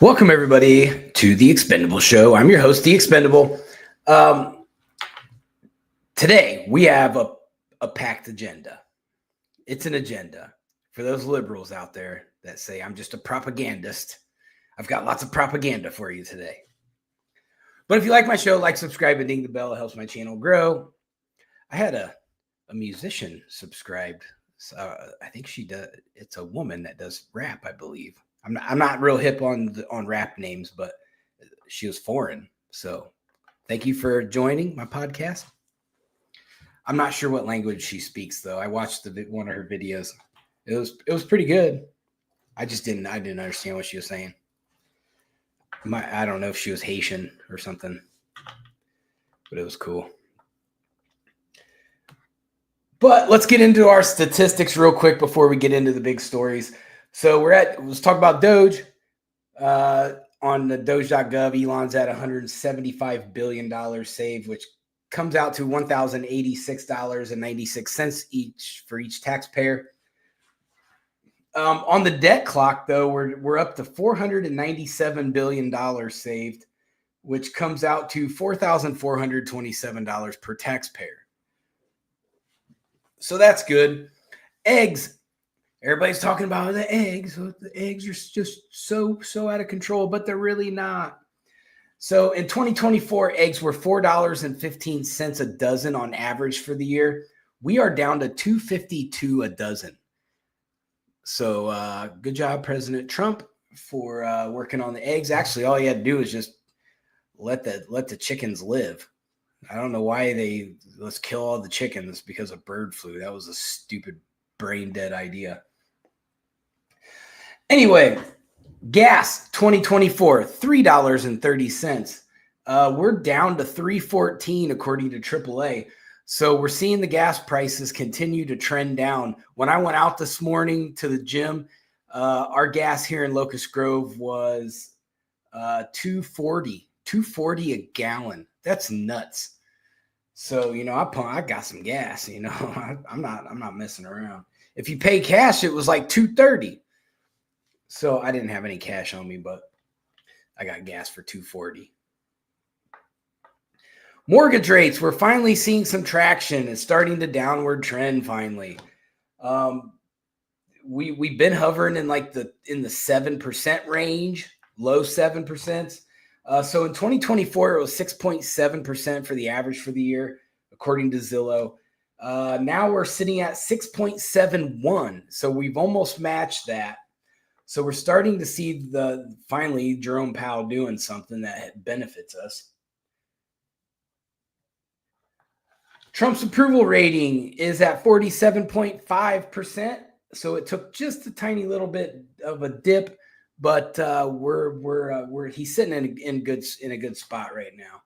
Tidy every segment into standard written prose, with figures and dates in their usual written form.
Welcome, everybody, to The Expendable Show. I'm your host, The Expendable. Today, we have a packed agenda. It's an agenda. For those liberals out there that say, I'm just a propagandist, I've got lots of propaganda for you today. But if you like my show, like, subscribe, and ding the bell. It helps my channel grow. I had a musician subscribed. I think she does. It's a woman that does rap, I believe. I'm not real hip on rap names, but she was foreign. So thank you for joining my podcast. I'm not sure what language she speaks, though. I watched one of her videos. It was pretty good. I didn't understand what she was saying. I don't know if she was Haitian or something, but it was cool. But let's get into our statistics real quick before we get into the big stories. So let's talk about Doge. On the Doge.gov, Elon's at $175 billion saved, which comes out to $1,086.96 for each taxpayer. On the debt clock, though, we're up to $497 billion saved, which comes out to $4,427 per taxpayer. So that's good. Eggs. Everybody's talking about the eggs. The eggs are just so out of control, but they're really not. So in 2024, eggs were $4.15 a dozen on average for the year. We are down to $2.52 a dozen. So good job, President Trump, for working on the eggs. Actually, all he had to do is just let the chickens live. I don't know why let's kill all the chickens because of bird flu. That was a stupid brain dead idea. Anyway, gas 2024, $3.30. We're down to $3.14 according to AAA. So we're seeing the gas prices continue to trend down. When I went out this morning to the gym, our gas here in Locust Grove was $2.40 a gallon. That's nuts. So, I got some gas, I'm not messing around. If you pay cash, it was like $2.30. So I didn't have any cash on me, but I got gas for $2.40. Mortgage rates, we're finally seeing some traction. It's starting to downward trend finally. We've been hovering in the 7% range, low 7%. So in 2024, it was 6.7% for the average for the year, according to Zillow. Now we're sitting at 6.71. So we've almost matched that. So we're starting to see finally Jerome Powell doing something that benefits us. Trump's approval rating is at 47.5%. So it took just a tiny little bit of a dip, but he's sitting in a good spot right now.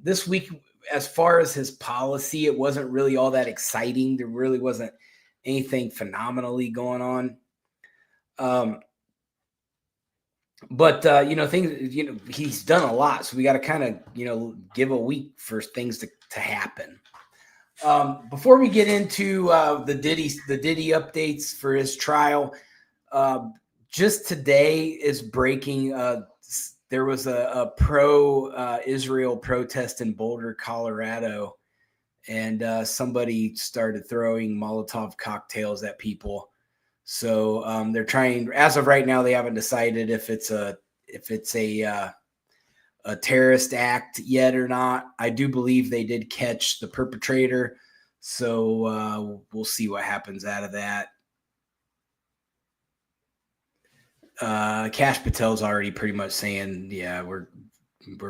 This week, as far as his policy, it wasn't really all that exciting. There really wasn't anything phenomenally going on. But things, he's done a lot. So we got to kind of, give a week for things to happen. Before we get into the Diddy updates for his trial, just today is breaking. There was a pro-Israel protest in Boulder, Colorado, and somebody started throwing Molotov cocktails at people. So they're trying. As of right now, they haven't decided if it's a terrorist act yet or not. I do believe they did catch the perpetrator, so we'll see what happens out of that. Kash Patel's already pretty much saying, yeah, we're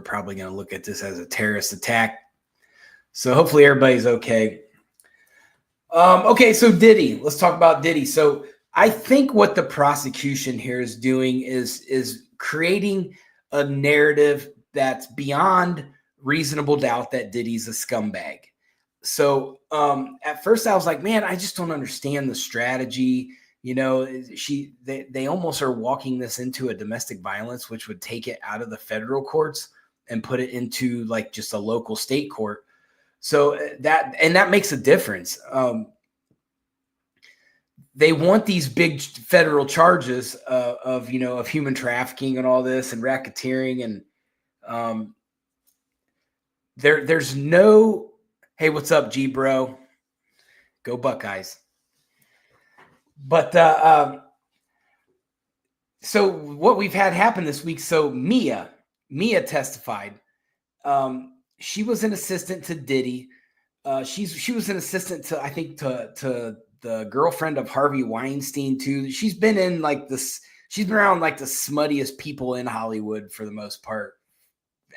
probably going to look at this as a terrorist attack. So hopefully everybody's okay. Okay, so Diddy. Let's talk about Diddy. So I think what the prosecution here is doing is creating a narrative that's beyond reasonable doubt that Diddy's a scumbag. So at first I was like, man, I just don't understand the strategy. They almost are walking this into a domestic violence, which would take it out of the federal courts and put it into just a local state court. So that makes a difference. they want these big federal charges of human trafficking and all this and racketeering, and there's no, hey, what's up, G bro? Go Buckeyes. But so what we've had happen this week, so Mia testified. She was an assistant to Diddy. She was an assistant to, I think, to the girlfriend of Harvey Weinstein too. She's been in like this. She's been around like the smuttiest people in Hollywood for the most part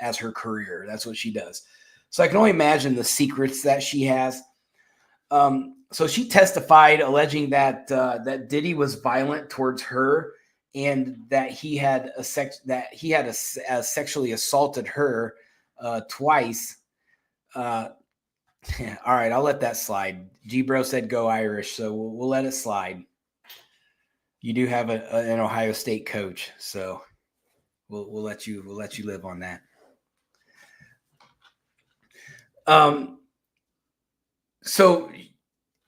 as her career. That's what she does. So I can only imagine the secrets that she has. So she testified, alleging that that Diddy was violent towards her, and that he had sexually assaulted her twice. Yeah, all right, I'll let that slide. G-Bro said go Irish, so we'll let it slide. You do have an Ohio State coach, so we'll let you live on that. So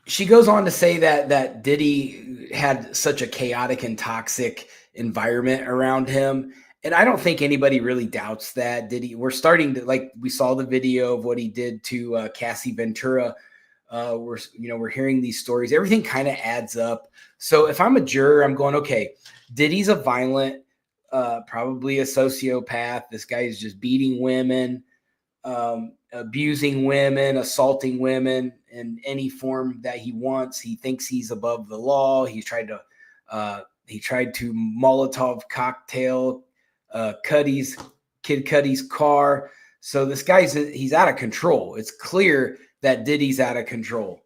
she goes on to say that Diddy had such a chaotic and toxic environment around him. And I don't think anybody really doubts that. We're starting to, like, we saw the video of what he did to Cassie Ventura. We're hearing these stories. Everything kind of adds up. So if I'm a juror, I'm going, okay, Diddy's a violent, probably a sociopath. This guy is just beating women, abusing women, assaulting women in any form that he wants. He thinks he's above the law. He tried to Molotov cocktail Kid Cudi's car. So this he's out of control. It's clear that Diddy's out of control.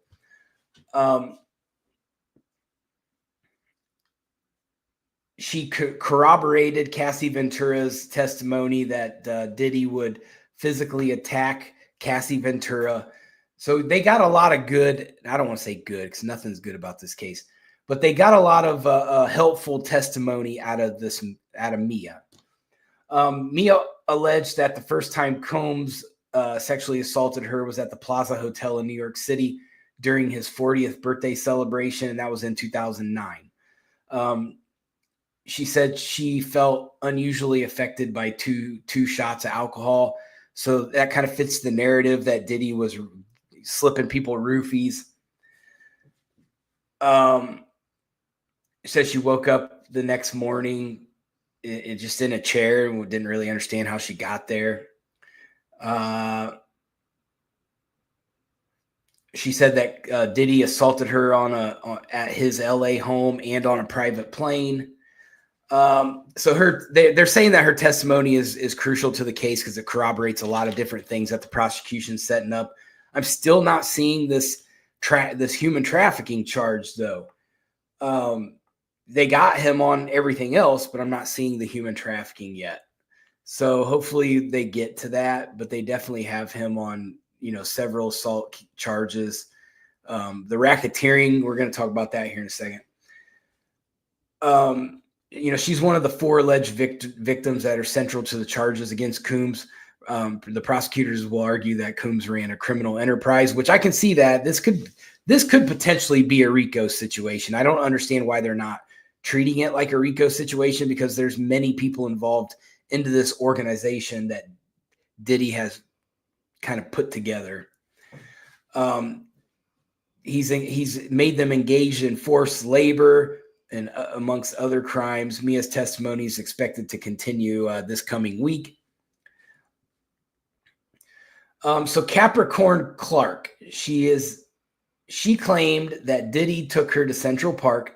She corroborated Cassie Ventura's testimony that Diddy would physically attack Cassie Ventura. So they got a lot of good. I don't want to say good because nothing's good about this case, but they got a lot of helpful testimony out of Mia. Mia alleged that the first time Combs sexually assaulted her was at the Plaza Hotel in New York City during his 40th birthday celebration, and that was in 2009. She said she felt unusually affected by two shots of alcohol. So that kind of fits the narrative that Diddy was slipping people roofies. She said she woke up the next morning just in a chair and didn't really understand how she got there. She said that Diddy assaulted her at his LA home and on a private plane. So they're saying that her testimony is crucial to the case because it corroborates a lot of different things that the prosecution's setting up. I'm still not seeing this human trafficking charge though. They got him on everything else, but I'm not seeing the human trafficking yet. So hopefully they get to that, but they definitely have him on, several assault charges. The racketeering, we're going to talk about that here in a second. She's one of the 4 alleged victims that are central to the charges against Combs. The prosecutors will argue that Combs ran a criminal enterprise, which I can see that this could potentially be a RICO situation. I don't understand why they're not treating it like a RICO situation, because there's many people involved into this organization that Diddy has kind of put together. He's made them engaged in forced labor and amongst other crimes. Mia's testimony is expected to continue this coming week. So Capricorn Clark, she claimed that Diddy took her to Central Park,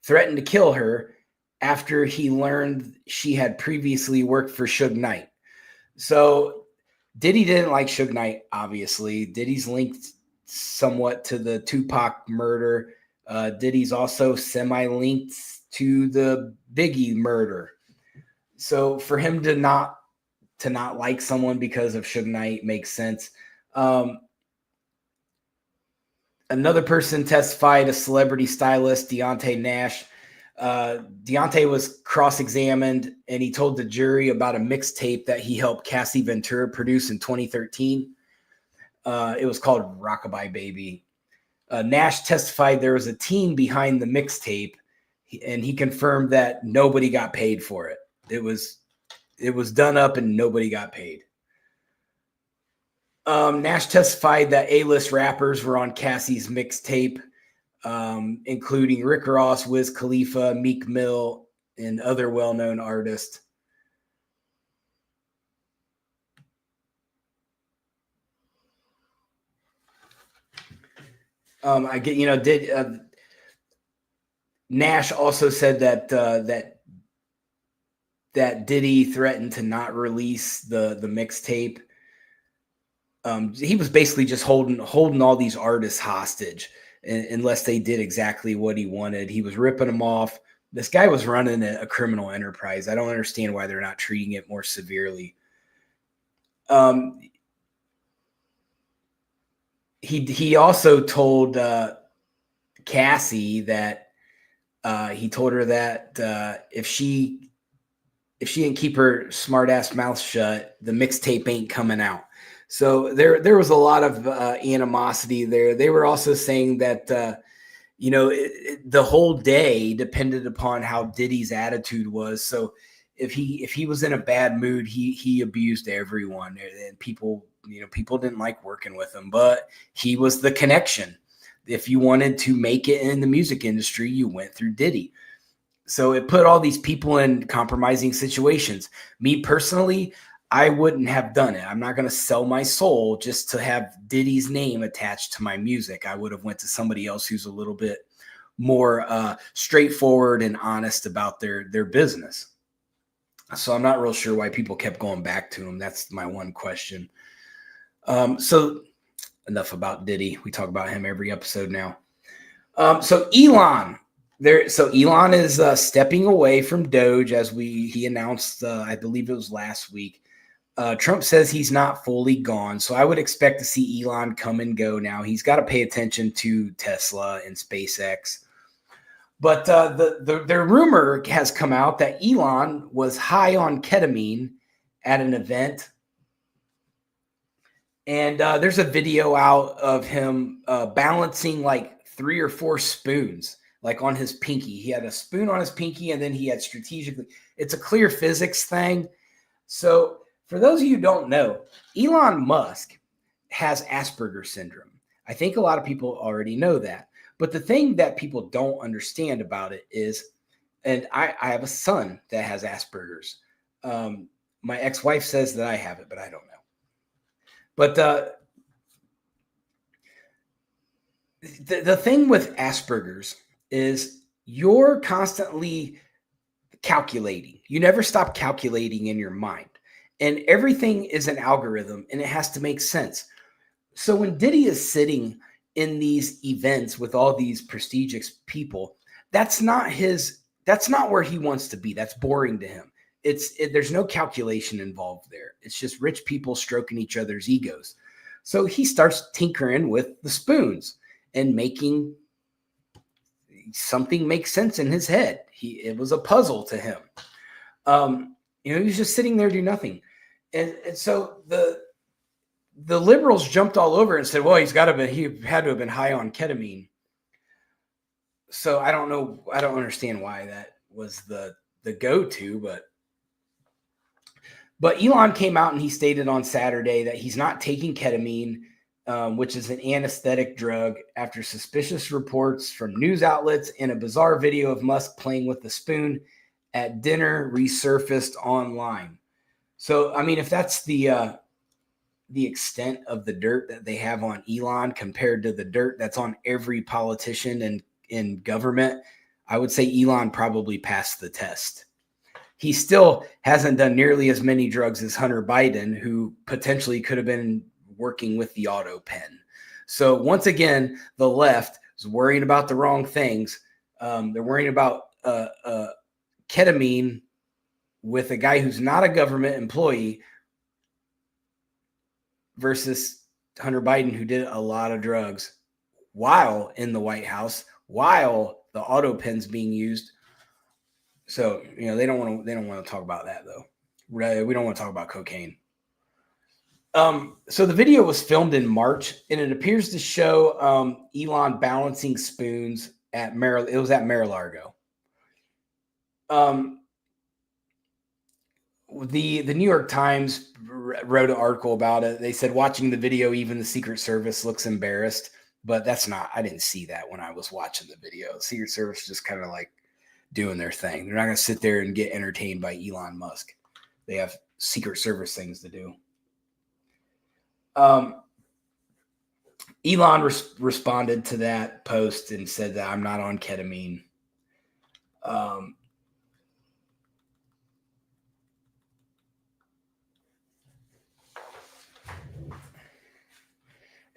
threatened to kill her after he learned she had previously worked for Suge Knight. So Diddy didn't like Suge Knight, obviously. Diddy's linked somewhat to the Tupac murder. Diddy's also semi-linked to the Biggie murder. So for him to not like someone because of Suge Knight makes sense. Another person testified, a celebrity stylist, Deontay Nash. Deontay was cross-examined, and he told the jury about a mixtape that he helped Cassie Ventura produce in 2013. It was called Rockabye Baby. Nash testified there was a team behind the mixtape, and he confirmed that nobody got paid for it. It was done up and nobody got paid. Nash testified that A-list rappers were on Cassie's mixtape, including Rick Ross, Wiz Khalifa, Meek Mill, and other well-known artists. Nash also said that Diddy threatened to not release the mixtape. He was basically just holding all these artists hostage unless they did exactly what he wanted. He was ripping them off. This guy was running a criminal enterprise. I don't understand why they're not treating it more severely. He also told Cassie that he told her that if she didn't keep her smart ass mouth shut, the mixtape ain't coming out. So there was a lot of animosity there. They were also saying that the whole day depended upon how Diddy's attitude was. So if he was in a bad mood, he abused everyone, and people didn't like working with him. But he was the connection. If you wanted to make it in the music industry, you went through Diddy. So it put all these people in compromising situations. Me personally, I wouldn't have done it. I'm not going to sell my soul just to have Diddy's name attached to my music. I would have went to somebody else who's a little bit more straightforward and honest about their business. So I'm not real sure why people kept going back to him. That's my one question. So enough about Diddy. We talk about him every episode now. So Elon. Elon is stepping away from Doge, as he announced, I believe it was last week. Trump says he's not fully gone, so I would expect to see Elon come and go now. He's got to pay attention to Tesla and SpaceX. But the rumor has come out that Elon was high on ketamine at an event. And there's a video out of him balancing like 3 or 4 spoons, like on his pinky. He had a spoon on his pinky, and then he had strategically. It's a clear physics thing. So for those of you who don't know, Elon Musk has Asperger's syndrome. I think a lot of people already know that. But the thing that people don't understand about it is, and I have a son that has Asperger's. My ex-wife says that I have it, but I don't know. But the thing with Asperger's is you're constantly calculating. You never stop calculating in your mind. And everything is an algorithm, and it has to make sense. So when Diddy is sitting in these events with all these prestigious people, that's not where he wants to be. That's boring to him. There's no calculation involved there. It's just rich people stroking each other's egos. So he starts tinkering with the spoons and making something make sense in his head. It was a puzzle to him. He was just sitting there doing nothing. And so the liberals jumped all over and said, well, he had to have been high on ketamine. So I don't know. I don't understand why that was the go-to, but Elon came out and he stated on Saturday that he's not taking ketamine, which is an anesthetic drug, after suspicious reports from news outlets and a bizarre video of Musk playing with the spoon at dinner resurfaced online. So, I mean, if that's the extent of the dirt that they have on Elon compared to the dirt that's on every politician and in government, I would say Elon probably passed the test. He still hasn't done nearly as many drugs as Hunter Biden, who potentially could have been working with the auto pen. So once again, the left is worrying about the wrong things. They're worrying about ketamine with a guy who's not a government employee versus Hunter Biden, who did a lot of drugs while in the White House, while the auto pen's being used. So, they don't want to talk about that, though. We don't want to talk about cocaine. So the video was filmed in March, and it appears to show Elon balancing spoons at It was at Mar-a-Lago. The New York Times wrote an article about it. They said watching the video, even the Secret Service looks embarrassed, but that's not. I didn't see that when I was watching the video. Secret Service just kind of like doing their thing. They're not going to sit there and get entertained by Elon Musk. They have Secret Service things to do. Elon responded to that post and said that I'm not on ketamine.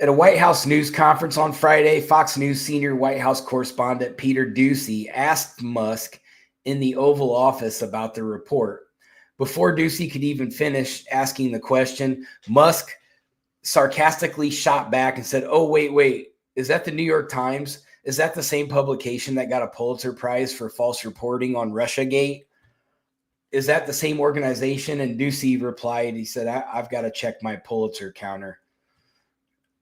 At a White House news conference on Friday, Fox News senior White House correspondent Peter Doocy asked Musk in the Oval Office about the report. Before Doocy could even finish asking the question, Musk sarcastically shot back and said, "Oh, wait. Is that the New York Times? Is that the same publication that got a Pulitzer Prize for false reporting on Russiagate? Is that the same organization?" And Doocy replied, he said, I've got to check my Pulitzer counter.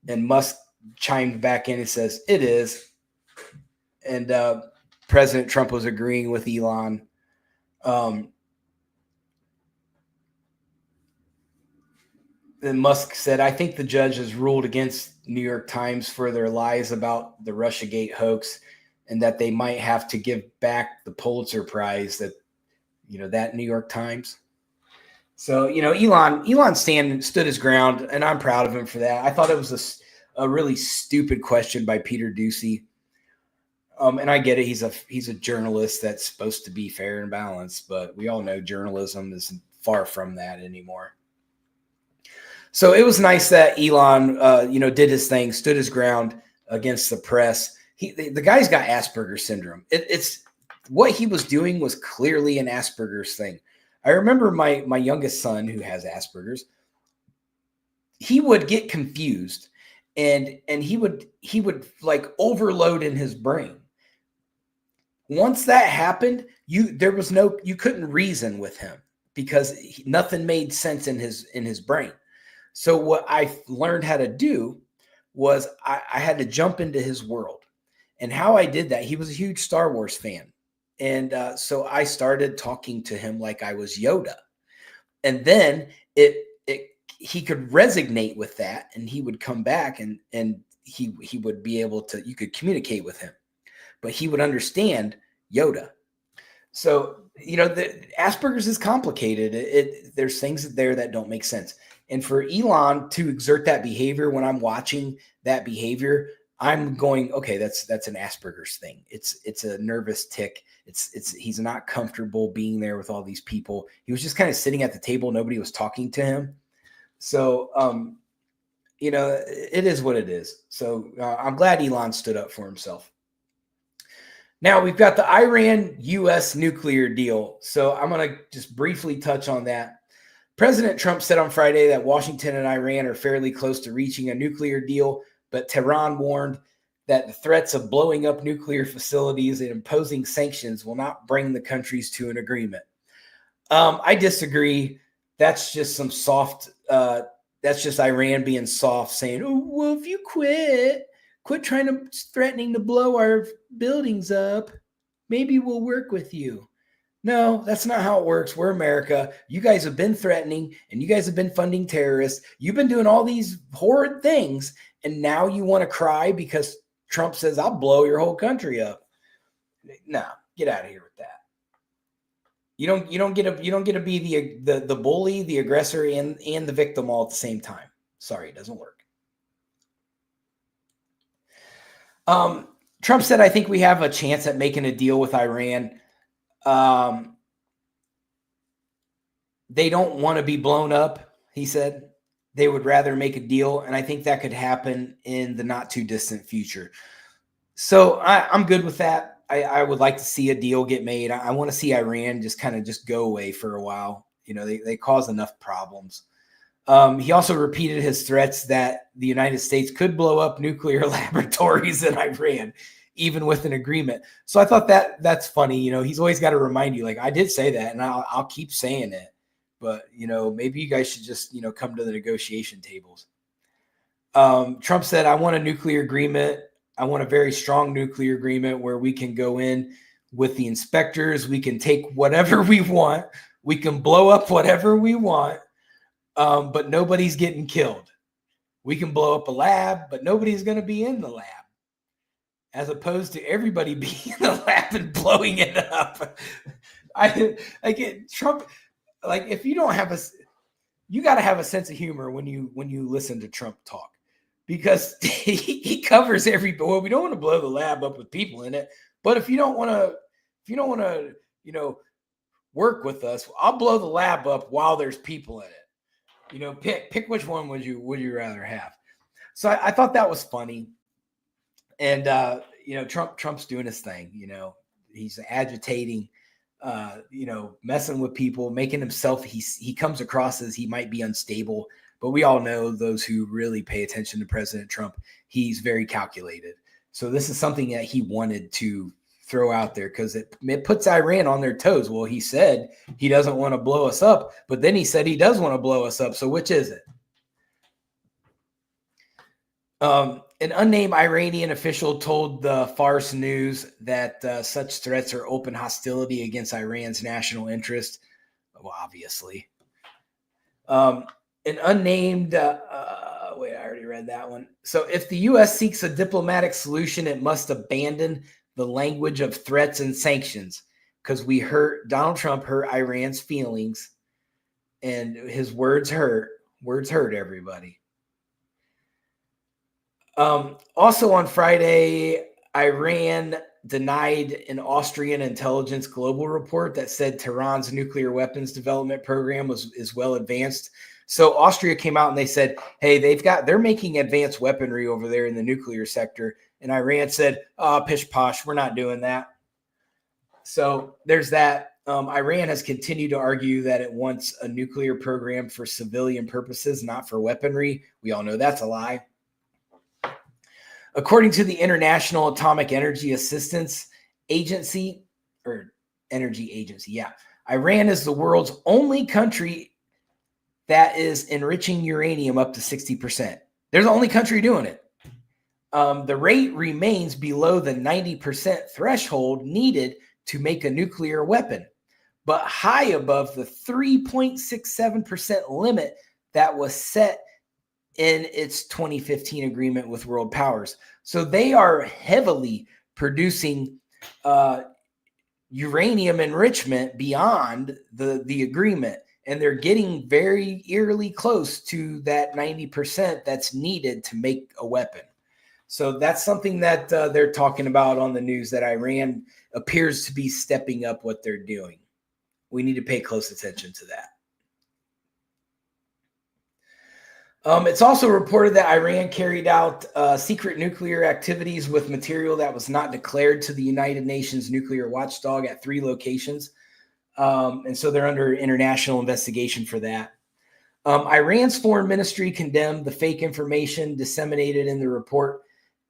And Musk chimed back in and says, "It is." And President Trump was agreeing with Elon. Then Musk said, "I think the judge has ruled against New York Times for their lies about the Russiagate hoax, and that they might have to give back the Pulitzer Prize that New York Times." So, Elon stood his ground, and I'm proud of him for that. I thought it was a really stupid question by Peter Doocy. And I get it. He's a journalist that's supposed to be fair and balanced, but we all know journalism is far from that anymore. So it was nice that Elon, did his thing, stood his ground against the press. The guy's got Asperger's syndrome. It's what he was doing was clearly an Asperger's thing. I remember my youngest son who has Asperger's. He would get confused, and he would like overload in his brain. Once that happened, you couldn't reason with him because nothing made sense in his brain. So what I learned how to do was I had to jump into his world. And how I did that, he was a huge Star Wars fan. And so I started talking to him like I was Yoda. And then he could resonate with that, and he would come back and he would be able to, you could communicate with him, but he would understand Yoda. So, the Asperger's is complicated. There's things there that don't make sense. And for Elon to exert that behavior, when I'm watching that behavior, I'm going, okay, that's an Asperger's thing. It's a nervous tick. He's not comfortable being there with all these people. He was just kind of sitting at the table. Nobody was talking to him. So, it is what it is. So I'm glad Elon stood up for himself. Now we've got the Iran-U.S. nuclear deal. So I'm going to just briefly touch on that. President Trump said on Friday that Washington and Iran are fairly close to reaching a nuclear deal, but Tehran warned that the threats of blowing up nuclear facilities and imposing sanctions will not bring the countries to an agreement. I disagree. That's just some soft, that's just Iran being soft, saying, "Oh, well, if you quit threatening to blow our buildings up, maybe we'll work with you." No, that's not how it works. We're America. You guys have been threatening, and you guys have been funding terrorists. You've been doing all these horrid things, and now you want to cry because Trump says, "I'll blow your whole country up." No, get out of here with that. You don't get to be the bully, the aggressor, and the victim all at the same time. Sorry, it doesn't work. Trump said, "I think we have a chance at making a deal with Iran." They don't want to be blown up, he said. They would rather make a deal, and I think that could happen in the not too distant future. So I'm good with that. I would like to see a deal get made. I want to see Iran just go away for a while. They cause enough problems. He also repeated his threats that the United States could blow up nuclear laboratories in Iran, even with an agreement. So I thought that's funny. He's always got to remind you, like, I did say that, and I'll keep saying it. but maybe you guys should just come to the negotiation tables. Trump said, I want a nuclear agreement. I want a very strong nuclear agreement where we can go in with the inspectors. We can take whatever we want. We can blow up whatever we want, but nobody's getting killed. We can blow up a lab, but nobody's going to be in the lab, as opposed to everybody being in the lab and blowing it up. I get Trump. Like, if you don't have you got to have a sense of humor when you listen to Trump talk, because he covers well, we don't want to blow the lab up with people in it, but if you don't want to, work with us, I'll blow the lab up while there's people in it. Pick which one would you rather have? So I thought that was funny. And Trump's doing his thing. He's agitating, messing with people, making himself. He comes across as he might be unstable, but we all know, those who really pay attention to President Trump, he's very calculated. So this is something that he wanted to throw out there because it puts Iran on their toes. Well, he said he doesn't want to blow us up, but then he said he does want to blow us up. So which is it? An unnamed Iranian official told the Fars News that such threats are open hostility against Iran's national interest. Well, obviously. An unnamed, wait, I already read that one. So if the U.S. seeks a diplomatic solution, it must abandon the language of threats and sanctions, because Donald Trump hurt Iran's feelings, and his words hurt. Words hurt everybody. Also on Friday, Iran denied an Austrian intelligence global report that said Tehran's nuclear weapons development program is well advanced. So Austria came out and they said, hey, they're making advanced weaponry over there in the nuclear sector. And Iran said, pish posh, we're not doing that. So there's that. Iran has continued to argue that it wants a nuclear program for civilian purposes, not for weaponry. We all know that's a lie. According to the International Atomic Energy Assistance Agency, or Energy Agency, Iran is the world's only country that is enriching uranium up to 60%. They're the only country doing it. The rate remains below the 90% threshold needed to make a nuclear weapon, but high above the 3.67% limit that was set in its 2015 agreement with world powers. So they are heavily producing uranium enrichment beyond the agreement, and they're getting very eerily close to that 90% that's needed to make a weapon. So that's something that they're talking about on the news, that Iran appears to be stepping up what they're doing. We need to pay close attention to that. It's also reported that Iran carried out secret nuclear activities with material that was not declared to the United Nations nuclear watchdog at 3 locations. And so they're under international investigation for that. Iran's foreign ministry condemned the fake information disseminated in the report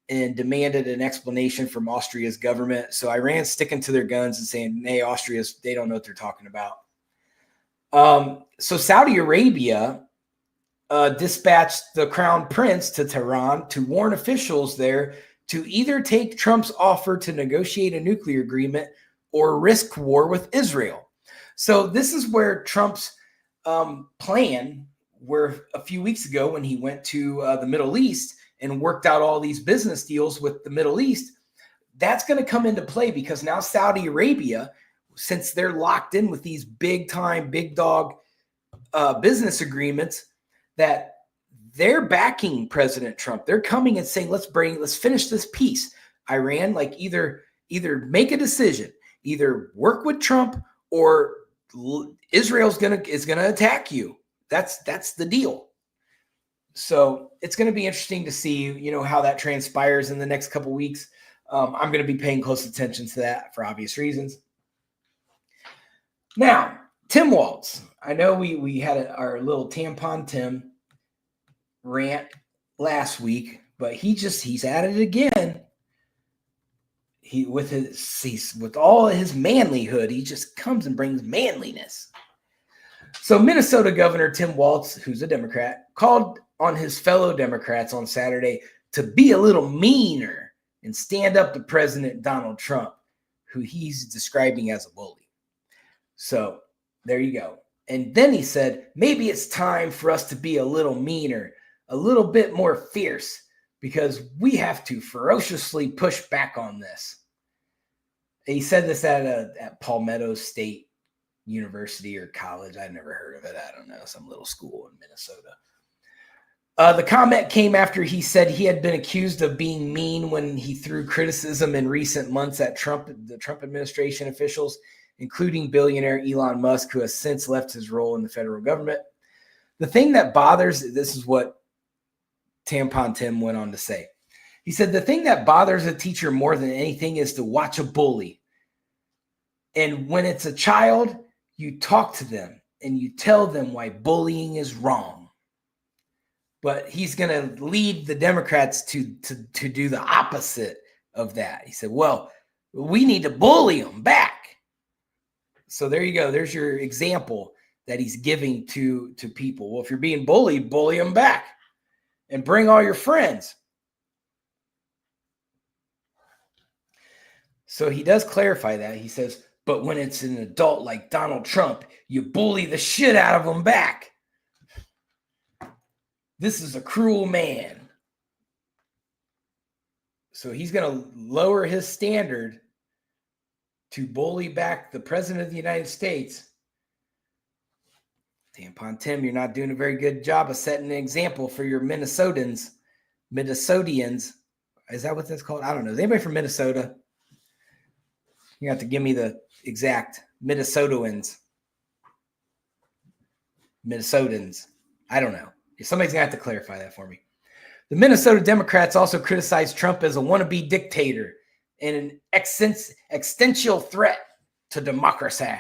and demanded an explanation from Austria's government. So Iran's sticking to their guns and saying, hey, they don't know what they're talking about. So Saudi Arabia dispatched the crown prince to Tehran to warn officials there to either take Trump's offer to negotiate a nuclear agreement or risk war with Israel. So this is where Trump's plan, where a few weeks ago when he went to the Middle East and worked out all these business deals with the Middle East, that's going to come into play, because now Saudi Arabia, since they're locked in with these big time, big dog business agreements, that they're backing President Trump. They're coming and saying, let's finish this peace. Iran, like either make a decision, either work with Trump or Israel's is gonna attack you. That's the deal. So it's going to be interesting to see, how that transpires in the next couple of weeks. I'm going to be paying close attention to that for obvious reasons. Now, Tim Walz. I know we had our little tampon Tim rant last week, but he's at it again. With all his manlyhood, he just comes and brings manliness. So Minnesota Governor Tim Walz, who's a Democrat, called on his fellow Democrats on Saturday to be a little meaner and stand up to President Donald Trump, who he's describing as a bully. So there you go. And then he said, maybe it's time for us to be a little meaner, a little bit more fierce, because we have to ferociously push back on this. He said this at Palmetto State University or college. I've never heard of it. I don't know, some little school in Minnesota. The comment came after he said he had been accused of being mean when he threw criticism in recent months at the Trump administration officials, including billionaire Elon Musk, who has since left his role in the federal government. The thing that bothers, this is what Tampon Tim went on to say. He said, the thing that bothers a teacher more than anything is to watch a bully. And when it's a child, you talk to them and you tell them why bullying is wrong. But he's going to lead the Democrats to do the opposite of that. He said, well, we need to bully them back. So there you go. There's your example that he's giving to people. Well, if you're being bullied, bully them back and bring all your friends. So he does clarify that. He says, but when it's an adult like Donald Trump, you bully the shit out of them back. This is a cruel man. So he's going to lower his standard to bully back the president of the United States. Tampon Tim, you're not doing a very good job of setting an example for your Minnesotans. Is that what that's called? I don't know. Is anybody from Minnesota? You have to give me the exact Minnesotans. I don't know. Somebody's going to have to clarify that for me. The Minnesota Democrats also criticized Trump as a wannabe dictator and an existential threat to democracy.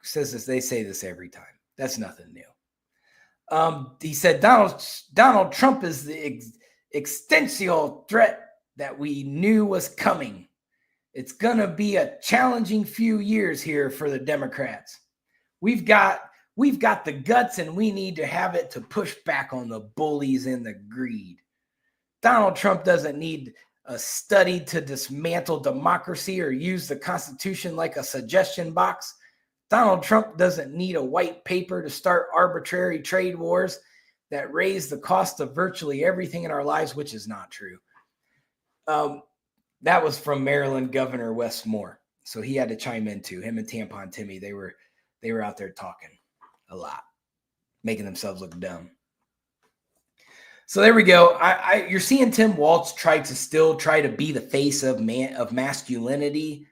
Says this, they say this every time. That's nothing new. He said Donald Trump is the existential threat that we knew was coming. It's going to be a challenging few years here for the Democrats. We've got the guts and we need to have it to push back on the bullies and the greed. Donald Trump doesn't need a study to dismantle democracy or use the Constitution like a suggestion box. Donald Trump doesn't need a white paper to start arbitrary trade wars that raise the cost of virtually everything in our lives, which is not true. That was from Maryland Governor Wes Moore. So he had to chime in too. Him and Tampon Timmy, they were out there talking a lot, making themselves look dumb. So there we go. You're seeing Tim Walz try to be the face of masculinity,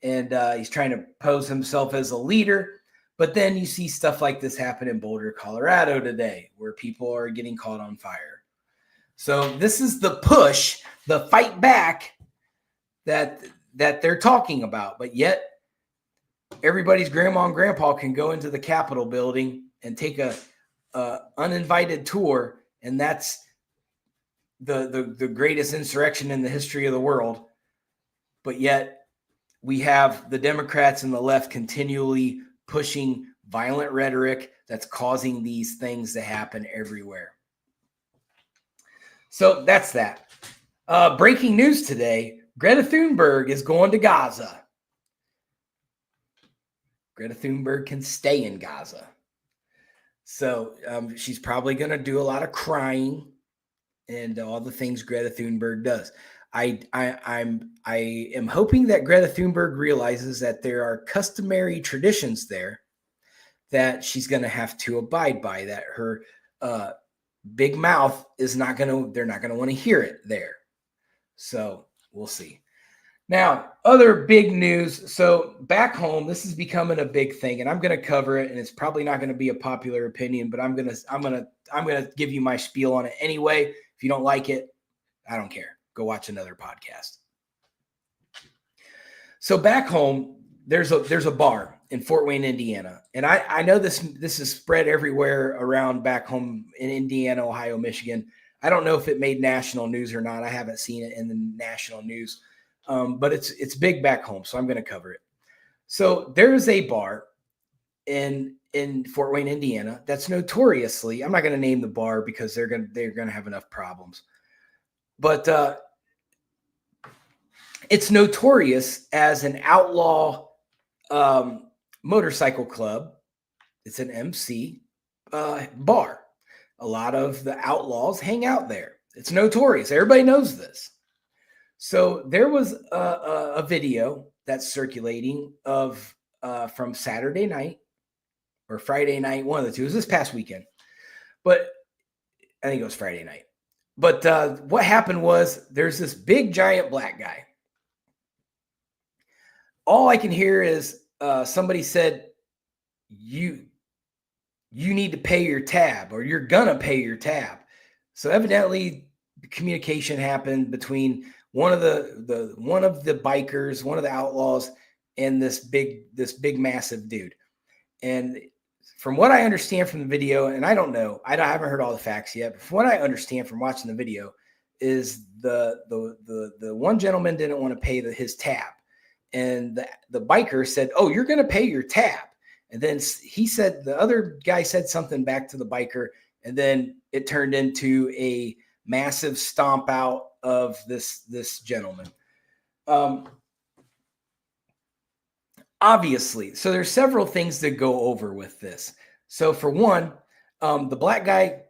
and he's trying to pose himself as a leader. But then you see stuff like this happen in Boulder, Colorado today, where people are getting caught on fire. So this is the push, the fight back that they're talking about. But yet everybody's grandma and grandpa can go into the Capitol building and take a uninvited tour, and that's the greatest insurrection in the history of the world. But yet we have the Democrats and the left continually pushing violent rhetoric that's causing these things to happen everywhere. So that's that. Breaking news today, Greta Thunberg is going to Gaza. Greta Thunberg can stay in Gaza. So she's probably going to do a lot of crying and all the things Greta Thunberg does. I am hoping that Greta Thunberg realizes that there are customary traditions there that she's going to have to abide by, that her big mouth is not going to, they're not going to want to hear it there. So we'll see. Now, other big news. So back home, this is becoming a big thing, and I'm going to cover it, and it's probably not going to be a popular opinion, but I'm going to give you my spiel on it anyway. If you don't like it, I don't care. Go watch another podcast. So back home, there's a bar in Fort Wayne, Indiana. And I know this is spread everywhere around back home in Indiana, Ohio, Michigan. I don't know if it made national news or not. I haven't seen it in the national news. But it's big back home, so I'm going to cover it. So there is a bar in Fort Wayne, Indiana. That's notoriously, I'm not going to name the bar because they're going to have enough problems. But it's notorious as an outlaw motorcycle club. It's an MC bar. A lot of the outlaws hang out there. It's notorious. Everybody knows this. So there was a video that's circulating of from Saturday night or Friday night, one of the two. It was this past weekend, but I think it was Friday night. But what happened was there's this big giant black guy. All I can hear is somebody said, you need to pay your tab, or you're gonna pay your tab. So evidently the communication happened between one of the bikers, one of the outlaws, and this big massive dude. And from what I understand from the video, and I don't know, I haven't heard all the facts yet, but from what I understand from watching the video is the one gentleman didn't want to pay his tab. And the biker said, "Oh, you're going to pay your tab." And then he said, the other guy said something back to the biker, and then it turned into a massive stomp out of this gentleman. Obviously, so there's several things to go over with this. So for one, the black guy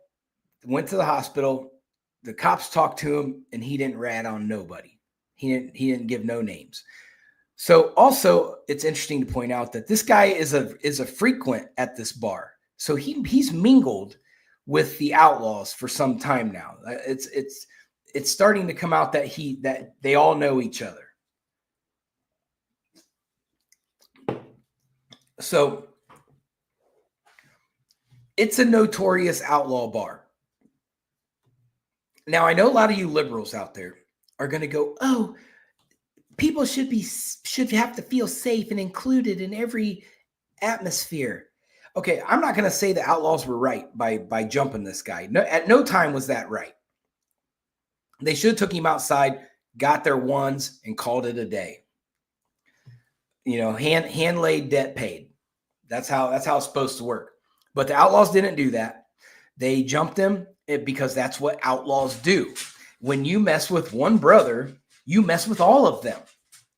went to the hospital. The cops talked to him, and he didn't rat on nobody. He didn't give no names. So also, it's interesting to point out that this guy is a frequent at this bar. So he's mingled with the outlaws for some time now. It's starting to come out that they all know each other. So it's a notorious outlaw bar. Now, I know a lot of you liberals out there are going to go, "Oh, people should have to feel safe and included in every atmosphere." Okay, I'm not going to say the outlaws were right by jumping this guy. No, at no time was that right. They should have took him outside, got their ones, and called it a day. You know, hand laid, debt paid. That's how it's supposed to work. But the outlaws didn't do that. They jumped him because that's what outlaws do. When you mess with one brother, you mess with all of them.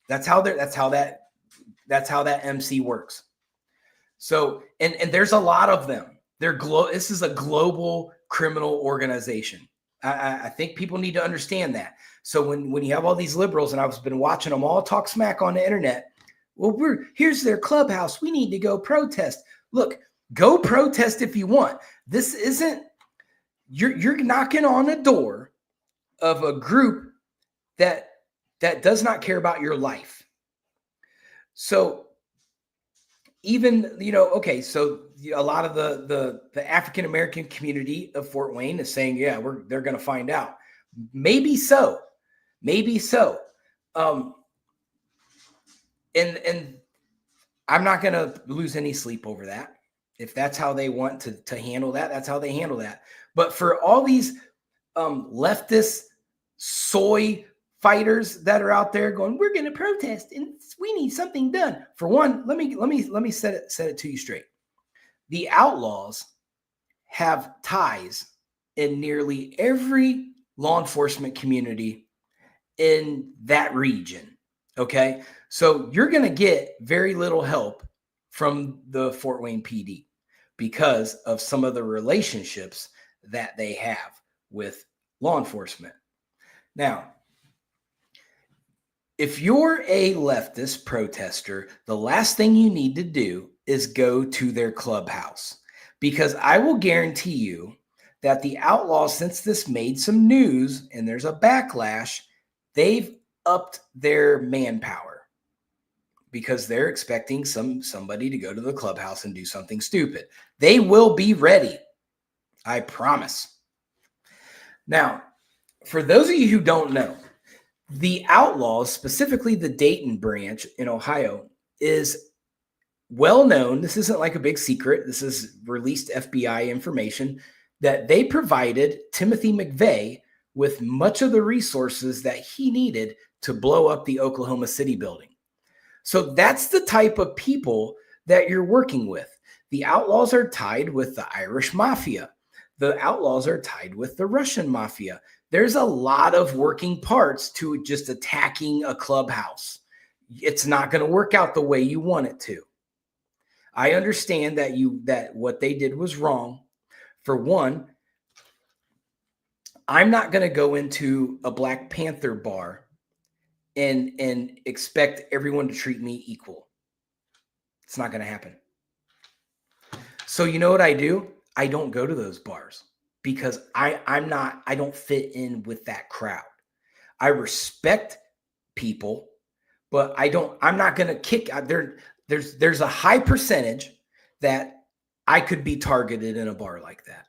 That's how that MC works. So, and there's a lot of them. This is a global criminal organization. I think people need to understand that. So when you have all these liberals, and I've been watching them all talk smack on the internet, well, here's their clubhouse. We need to go protest. Look, go protest if you want. This isn't, you're knocking on a door of a group that does not care about your life. So even, okay, so a lot of the African-American community of Fort Wayne is saying, yeah, they're going to find out. Maybe so. And I'm not going to lose any sleep over that. If that's how they want to handle that, that's how they handle that. But for all these leftist soy fighters that are out there going, "We're going to protest and we need something done." For one, let me set it to you straight. The outlaws have ties in nearly every law enforcement community in that region. Okay, so you're going to get very little help from the Fort Wayne PD because of some of the relationships that they have with law enforcement. Now, if you're a leftist protester, the last thing you need to do is go to their clubhouse, because I will guarantee you that the outlaws, since this made some news and there's a backlash, they've upped their manpower because they're expecting somebody to go to the clubhouse and do something stupid. They will be ready. I promise. Now, for those of you who don't know, the Outlaws, specifically the Dayton branch in Ohio, is well known. This isn't like a big secret. This is released FBI information that they provided Timothy McVeigh with much of the resources that he needed to blow up the Oklahoma City building. So that's the type of people that you're working with. The Outlaws are tied with the Irish Mafia. The Outlaws are tied with the Russian Mafia. There's a lot of working parts to just attacking a clubhouse. It's not going to work out the way you want it to. I understand that what they did was wrong. For one, I'm not going to go into a Black Panther bar and expect everyone to treat me equal. It's not going to happen. So you know what I do? I don't go to those bars because I don't fit in with that crowd. I respect people, but I'm not going to kick out there. There's a high percentage that I could be targeted in a bar like that.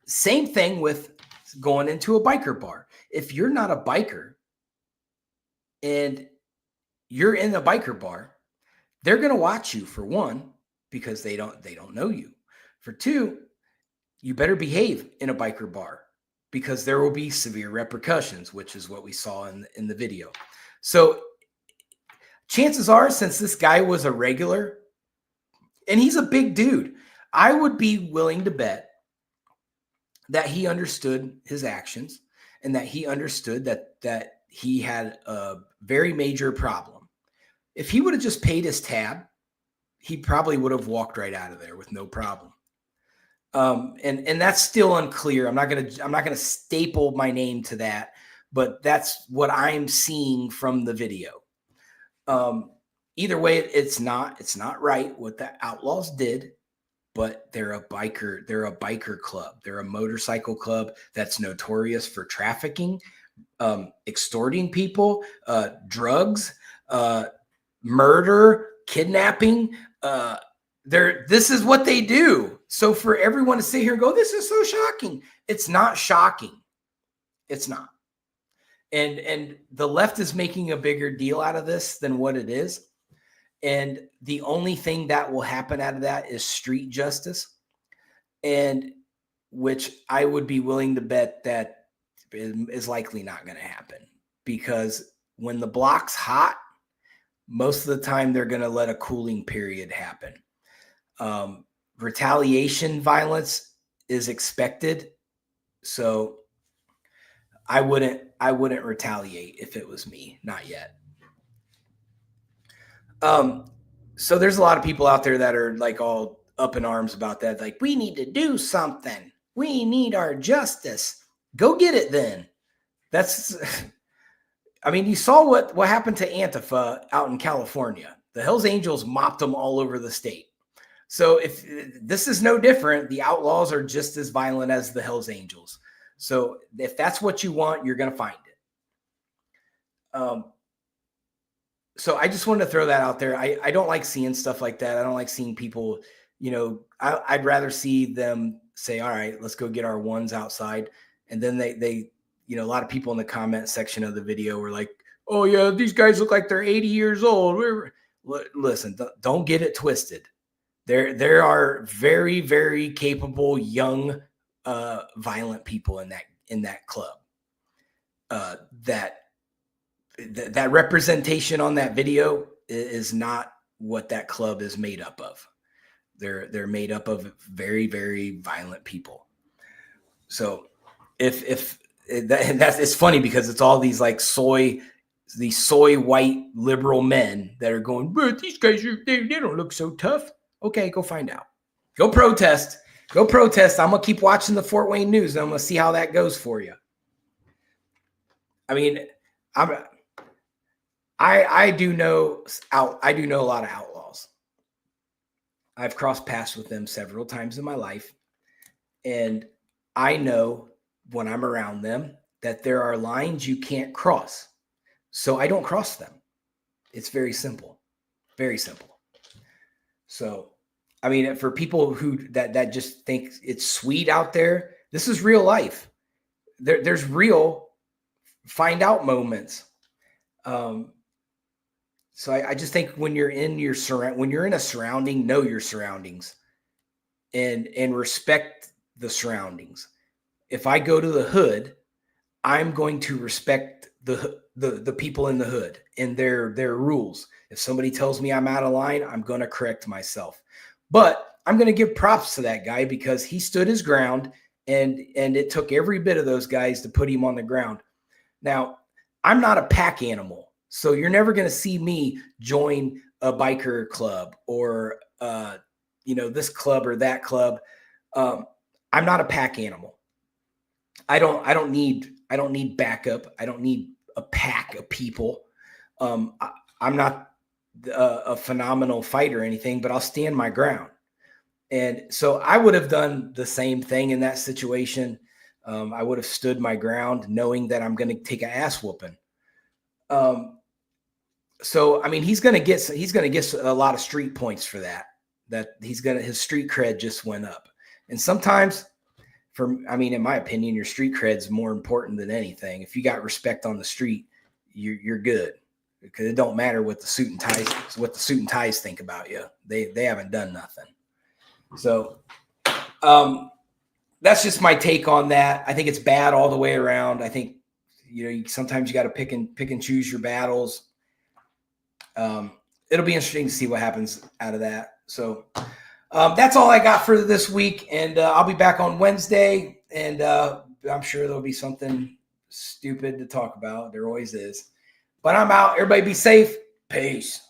Same thing with going into a biker bar. If you're not a biker and you're in a biker bar, they're going to watch you, for one, because they don't know you. For two, you better behave in a biker bar because there will be severe repercussions, which is what we saw in the video. So chances are, since this guy was a regular and he's a big dude, I would be willing to bet that he understood his actions and that he understood that he had a very major problem. If he would have just paid his tab, he probably would have walked right out of there with no problem. And that's still unclear. I'm not gonna staple my name to that, but that's what I'm seeing from the video. Either way, it's not right what the Outlaws did, but they're a biker club. They're a motorcycle club that's notorious for trafficking, extorting people, drugs, murder, kidnapping. This is what they do. So for everyone to sit here and go, this is so shocking. It's not shocking. It's not. And the left is making a bigger deal out of this than what it is. And the only thing that will happen out of that is street justice, and which I would be willing to bet that is likely not going to happen, because when the block's hot, most of the time they're going to let a cooling period happen. Retaliation violence is expected. So I wouldn't retaliate if it was me. Not yet. So there's a lot of people out there that are like all up in arms about that. Like, we need to do something. We need our justice. Go get it then. I mean, you saw what happened to Antifa out in California. The Hells Angels mopped them all over the state. So if this is no different, the Outlaws are just as violent as the Hells Angels. So if that's what you want, you're going to find it. So I just wanted to throw that out there. I don't like seeing stuff like that. I don't like seeing people, I'd rather see them say, all right, let's go get our ones outside. And then they a lot of people in the comment section of the video were like, oh yeah, these guys look like they're 80 years old. Listen, don't get it twisted. There are very, very capable young, violent people in that club. That representation on that video is not what that club is made up of. They're made up of very, very violent people. So it's funny because it's all these like soy white liberal men that are going, but these guys they don't look so tough. Okay, go find out. Go protest. I'm gonna keep watching the Fort Wayne news and I'm gonna see how that goes for you. I mean, I do know a lot of outlaws. I've crossed paths with them several times in my life, and I know when I'm around them that there are lines you can't cross. So I don't cross them. It's very simple. Very simple. So, I mean, for people who that just think it's sweet out there, this is real life. There's real find out moments. So I just think when you're in a surrounding, know your surroundings and respect the surroundings. If I go to the hood, I'm going to respect the people in the hood and their rules. If somebody tells me I'm out of line, I'm going to correct myself. But I'm going to give props to that guy because he stood his ground, and it took every bit of those guys to put him on the ground. Now, I'm not a pack animal, so you're never going to see me join a biker club or this club or that club. I'm not a pack animal. I don't need backup. I don't need a pack of people. I'm not a phenomenal fighter or anything, but I'll stand my ground. And so I would have done the same thing in that situation. I would have stood my ground knowing that I'm going to take an ass whooping. So, I mean, he's going to get a lot of street points for that his street cred just went up. And sometimes in my opinion, your street cred's more important than anything. If you got respect on the street, you're good, because it don't matter what the suit and ties think about you. They haven't done nothing. So, that's just my take on that. I think it's bad all the way around. I think, sometimes you got to pick and choose your battles. It'll be interesting to see what happens out of that. So, that's all I got for this week. And, I'll be back on Wednesday, and, I'm sure there'll be something stupid to talk about. There always is, but I'm out. Everybody be safe. Peace.